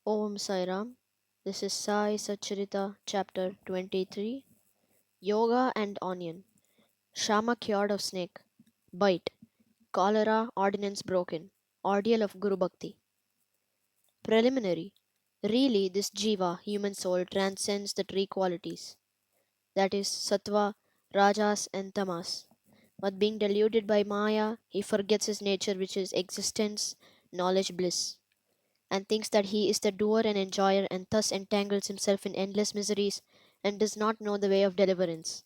Om Sai Ram. This is Sai Satcharitra, chapter 23. Yoga and Onion. Shama cured of snake. Bite. Cholera ordinance broken. Ordeal of Guru Bhakti. Preliminary. Really, this Jiva, human soul, transcends the three qualities, that is, Sattva, Rajas, and Tamas. But being deluded by Maya, he forgets his nature, which is existence, knowledge, bliss, and thinks that he is the doer and enjoyer, and thus entangles himself in endless miseries and does not know the way of deliverance.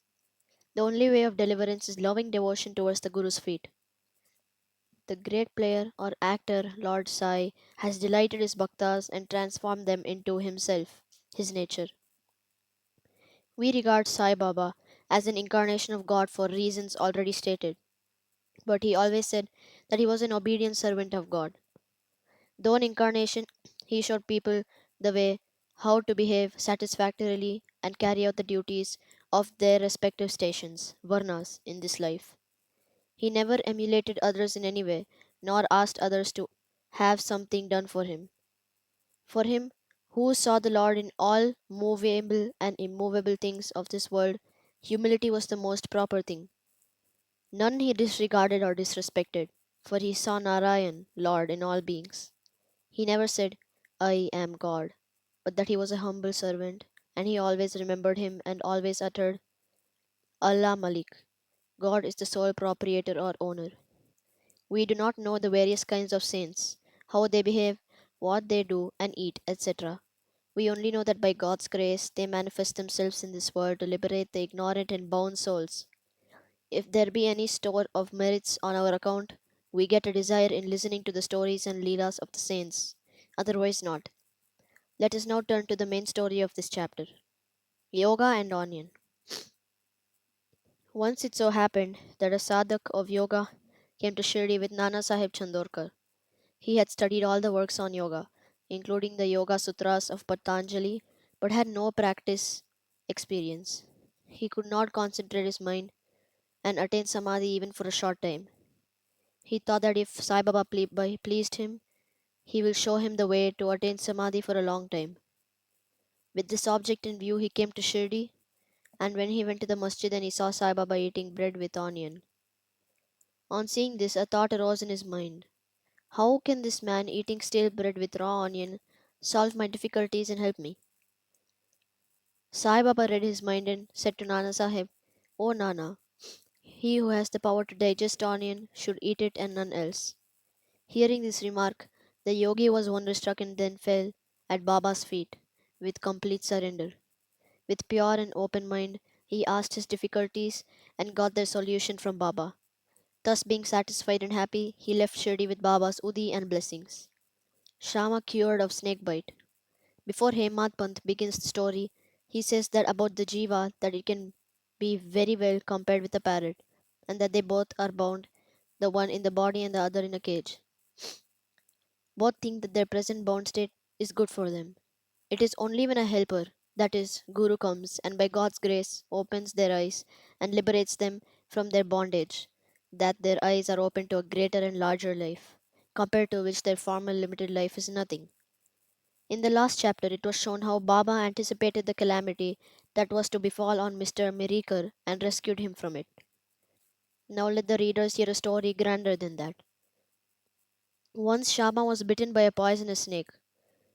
The only way of deliverance is loving devotion towards the Guru's feet. The great player or actor Lord Sai has delighted his bhaktas and transformed them into himself, his nature. We regard Sai Baba as an incarnation of God for reasons already stated, but he always said that he was an obedient servant of God. Though an incarnation, he showed people the way how to behave satisfactorily and carry out the duties of their respective stations, varnas, in this life. He never emulated others in any way, nor asked others to have something done for him. For him, who saw the Lord in all movable and immovable things of this world, humility was the most proper thing. None he disregarded or disrespected, for he saw Narayan, Lord, in all beings. He never said, I am God, but that he was a humble servant, and he always remembered him and always uttered, Allah Malik. God is the sole proprietor or owner. We do not know the various kinds of saints, how they behave, what they do and eat, etc. We only know that by God's grace they manifest themselves in this world to liberate the ignorant and bound souls. If there be any store of merits on our account, we get a desire in listening to the stories and leelas of the saints, otherwise not. Let us now turn to the main story of this chapter, Yoga and Onion. Once it so happened that a sadhak of yoga came to Shirdi with Nana Sahib Chandorkar. He had studied all the works on yoga, including the Yoga Sutras of Patanjali, but had no practice experience. He could not concentrate his mind and attain samadhi even for a short time. He thought that if Sai Baba pleased him, he will show him the way to attain samadhi for a long time. With this object in view, he came to Shirdi, and when he went to the masjid and he saw Sai Baba eating bread with onion. On seeing this, a thought arose in his mind. How can this man eating stale bread with raw onion solve my difficulties and help me? Sai Baba read his mind and said to Nana Sahib, O Nana, he who has the power to digest onion should eat it and none else. Hearing this remark, the yogi was wonderstruck and then fell at Baba's feet with complete surrender. With pure and open mind, he asked his difficulties and got their solution from Baba. Thus, being satisfied and happy, he left Shirdi with Baba's Udi and blessings. Shama cured of snake bite. Before Hemad Pant begins the story, he says that about the jiva that it can be very well compared with a parrot, and that they both are bound, the one in the body and the other in a cage. Both think that their present bound state is good for them. It is only when a helper, that is, Guru, comes and by God's grace opens their eyes and liberates them from their bondage, that their eyes are open to a greater and larger life, compared to which their former limited life is nothing. In the last chapter, it was shown how Baba anticipated the calamity that was to befall on Mr. Mirikar and rescued him from it. Now let the readers hear a story grander than that. Once Shama was bitten by a poisonous snake.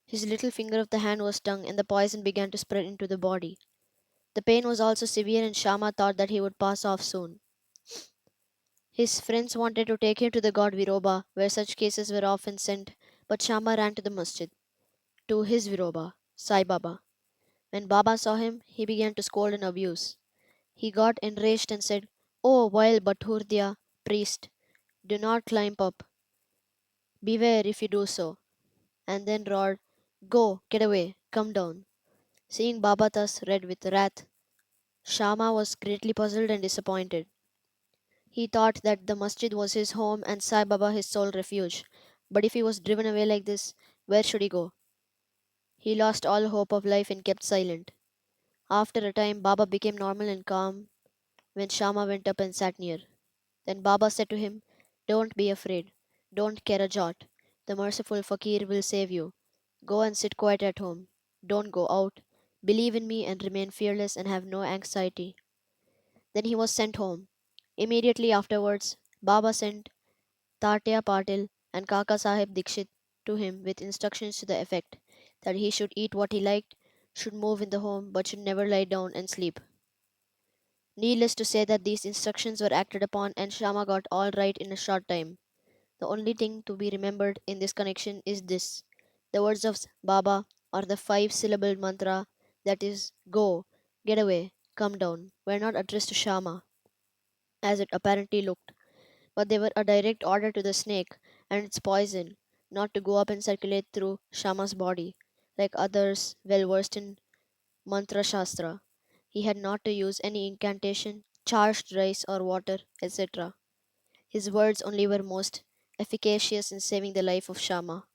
His little finger of the hand was stung, and the poison began to spread into the body. The pain was also severe, and Shama thought that he would pass off soon. His friends wanted to take him to the god Viroba, where such cases were often sent, but Shama ran to the masjid, to his Viroba, Sai Baba. When Baba saw him, he began to scold and abuse. He got enraged and said, "Oh, vile Bathurdia, priest, do not climb up. Beware if you do so." And then roared, "Go, get away, come down." Seeing Baba thus red with wrath, Shama was greatly puzzled and disappointed. He thought that the masjid was his home and Sai Baba his sole refuge. But if he was driven away like this, where should he go? He lost all hope of life and kept silent. After a time, Baba became normal and calm when Shama went up and sat near. Then Baba said to him, "Don't be afraid. Don't care a jot. The merciful fakir will save you. Go and sit quiet at home. Don't go out. Believe in me and remain fearless and have no anxiety. Then he was sent home. Immediately afterwards, Baba sent Tatya Patil and Kaka Sahib Dikshit to him with instructions to the effect that he should eat what he liked, should move in the home, but should never lie down and sleep. Needless to say that these instructions were acted upon and Shama got all right in a short time. The only thing to be remembered in this connection is this: the words of Baba or the five syllabled mantra, that is, go, get away, come down, were not addressed to Shama, as it apparently looked, but they were a direct order to the snake and its poison not to go up and circulate through Shama's body, like others well versed in Mantra Shastra. He had not to use any incantation, charged rice or water, etc. His words only were most efficacious in saving the life of Shama.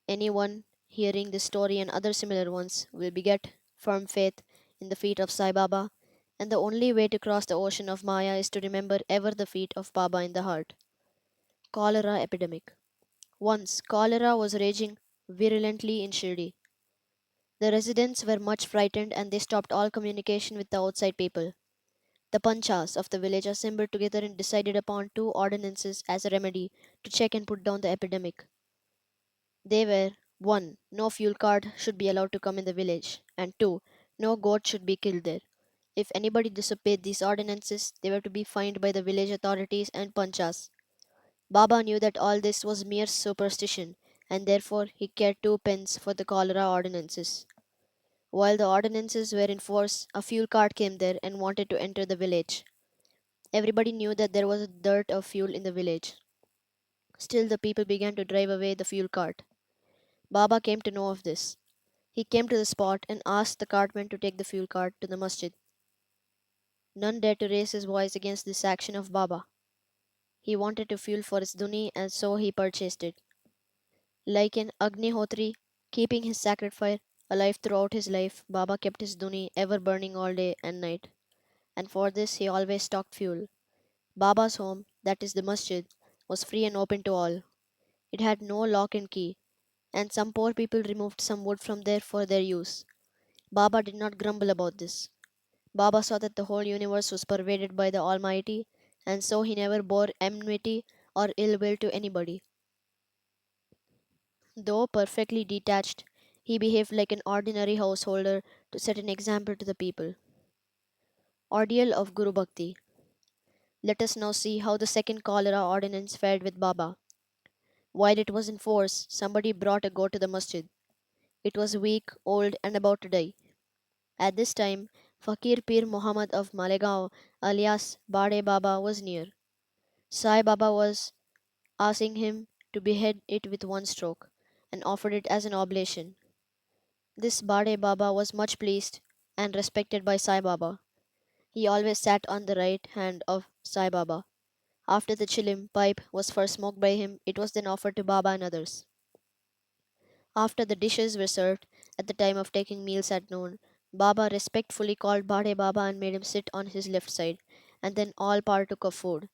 Anyone hearing this story and other similar ones will beget firm faith in the feet of Sai Baba, and the only way to cross the ocean of Maya is to remember ever the feet of Baba in the heart. Cholera epidemic. Once, cholera was raging virulently in Shirdi. The residents were much frightened and they stopped all communication with the outside people. The panchas of the village assembled together and decided upon two ordinances as a remedy to check and put down the epidemic. They were: 1. No fuel cart should be allowed to come in the village, and 2. No goat should be killed there. If anybody disobeyed these ordinances, they were to be fined by the village authorities and panchas. Baba knew that all this was mere superstition, and therefore he cared twopence for the cholera ordinances. While the ordinances were in force, a fuel cart came there and wanted to enter the village. Everybody knew that there was a dearth of fuel in the village. Still, the people began to drive away the fuel cart. Baba came to know of this. He came to the spot and asked the cartman to take the fuel cart to the masjid. None dared to raise his voice against this action of Baba. He wanted to fuel for his duni and so he purchased it. Like an Agnihotri, keeping his sacred fire alive throughout his life, Baba kept his duni ever burning all day and night, and for this he always stocked fuel. Baba's home, that is the masjid, was free and open to all. It had no lock and key, and some poor people removed some wood from there for their use. Baba did not grumble about this. Baba saw that the whole universe was pervaded by the Almighty, and so he never bore enmity or ill will to anybody. Though perfectly detached, he behaved like an ordinary householder to set an example to the people. Ordeal of Guru Bhakti. Let us now see how the second cholera ordinance fared with Baba. While it was in force, somebody brought a goat to the masjid. It was weak, old, and about to die. At this time, Fakir Pir Muhammad of Malegaon, alias Bade Baba, was near. Sai Baba was asking him to behead it with one stroke, and offered it as an oblation. This Bade Baba was much pleased and respected by Sai Baba. He always sat on the right hand of Sai Baba. After the chilim pipe was first smoked by him, it was then offered to Baba and others. After the dishes were served at the time of taking meals at noon, Baba respectfully called Bade Baba and made him sit on his left side, and then all partook of food.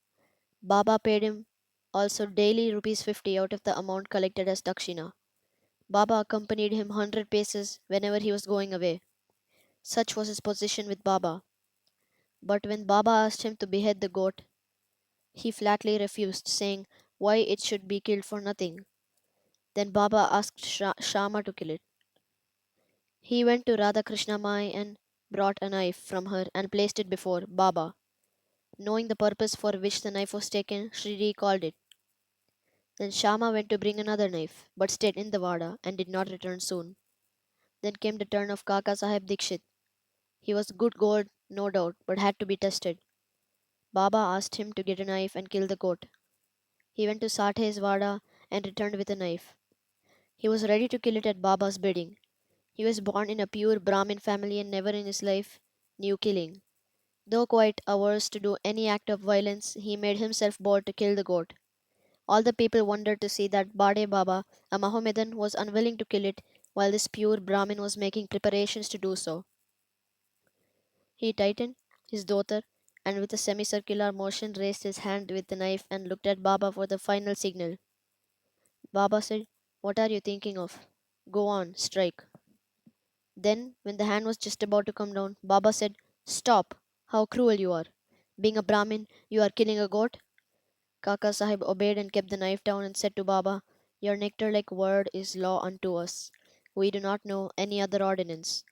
Baba paid him also daily rupees 50 out of the amount collected as dakshina. Baba accompanied him 100 paces whenever he was going away. Such was his position with Baba. But when Baba asked him to behead the goat, he flatly refused, saying why it should be killed for nothing. Then Baba asked Shama to kill it. He went to Radha Krishna Mai and brought a knife from her and placed it before Baba. Knowing the purpose for which the knife was taken, Shri recalled it. Then Shama went to bring another knife, but stayed in the Vada and did not return soon. Then came the turn of Kaka Sahib Dikshit. He was good gold, no doubt, but had to be tested. Baba asked him to get a knife and kill the goat. He went to Sathe's Vada and returned with a knife. He was ready to kill it at Baba's bidding. He was born in a pure Brahmin family and never in his life knew killing. Though quite averse to do any act of violence, he made himself bold to kill the goat. All the people wondered to see that Bade Baba, a Mohammedan, was unwilling to kill it, while this pure Brahmin was making preparations to do so. He tightened his dhoti and with a semicircular motion raised his hand with the knife and looked at Baba for the final signal. Baba said, "What are you thinking of?" Go on, strike. Then, when the hand was just about to come down, Baba said, Stop! How cruel you are! Being a Brahmin, you are killing a goat? Kaka Sahib obeyed and kept the knife down and said to Baba, Your nectar like word is law unto us. We do not know any other ordinance.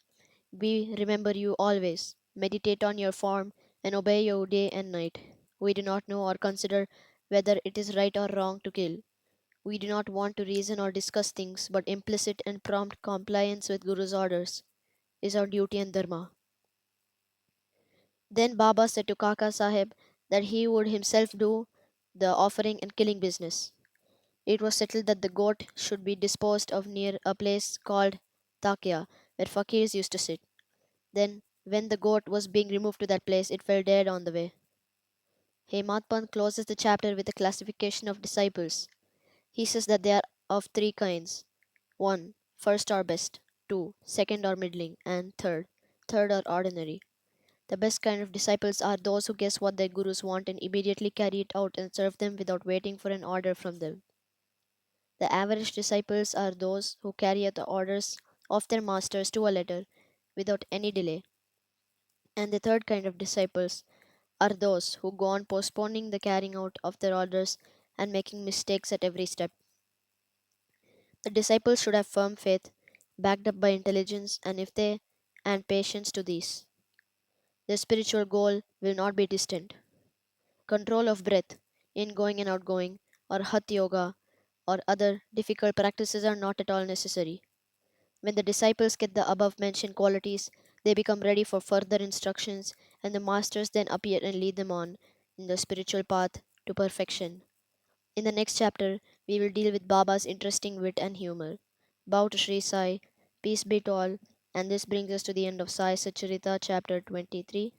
We remember you always, meditate on your form, and obey you day and night. We do not know or consider whether it is right or wrong to kill. We do not want to reason or discuss things, but implicit and prompt compliance with Guru's orders is our duty and dharma. Then Baba said to Kaka Sahib that he would himself do the offering and killing business. It was settled that the goat should be disposed of near a place called Takya, where fakirs used to sit. Then, when the goat was being removed to that place, it fell dead on the way. Hemant Pant closes the chapter with a classification of disciples. He says that they are of three kinds: 1. First or best; 2. Second or middling; and third or ordinary. The best kind of disciples are those who guess what their gurus want and immediately carry it out and serve them without waiting for an order from them. The average disciples are those who carry out the orders of their masters to a letter without any delay. And the third kind of disciples are those who go on postponing the carrying out of their orders and making mistakes at every step. The disciples should have firm faith, backed up by intelligence, and patience to these. Their spiritual goal will not be distant. Control of breath, ingoing and outgoing, or Hatha Yoga, or other difficult practices are not at all necessary. When the disciples get the above mentioned qualities, they become ready for further instructions, and the masters then appear and lead them on in the spiritual path to perfection. In the next chapter, we will deal with Baba's interesting wit and humor. Bow to Sri Sai, peace be to all, and this brings us to the end of Sai Satcharitra chapter 23.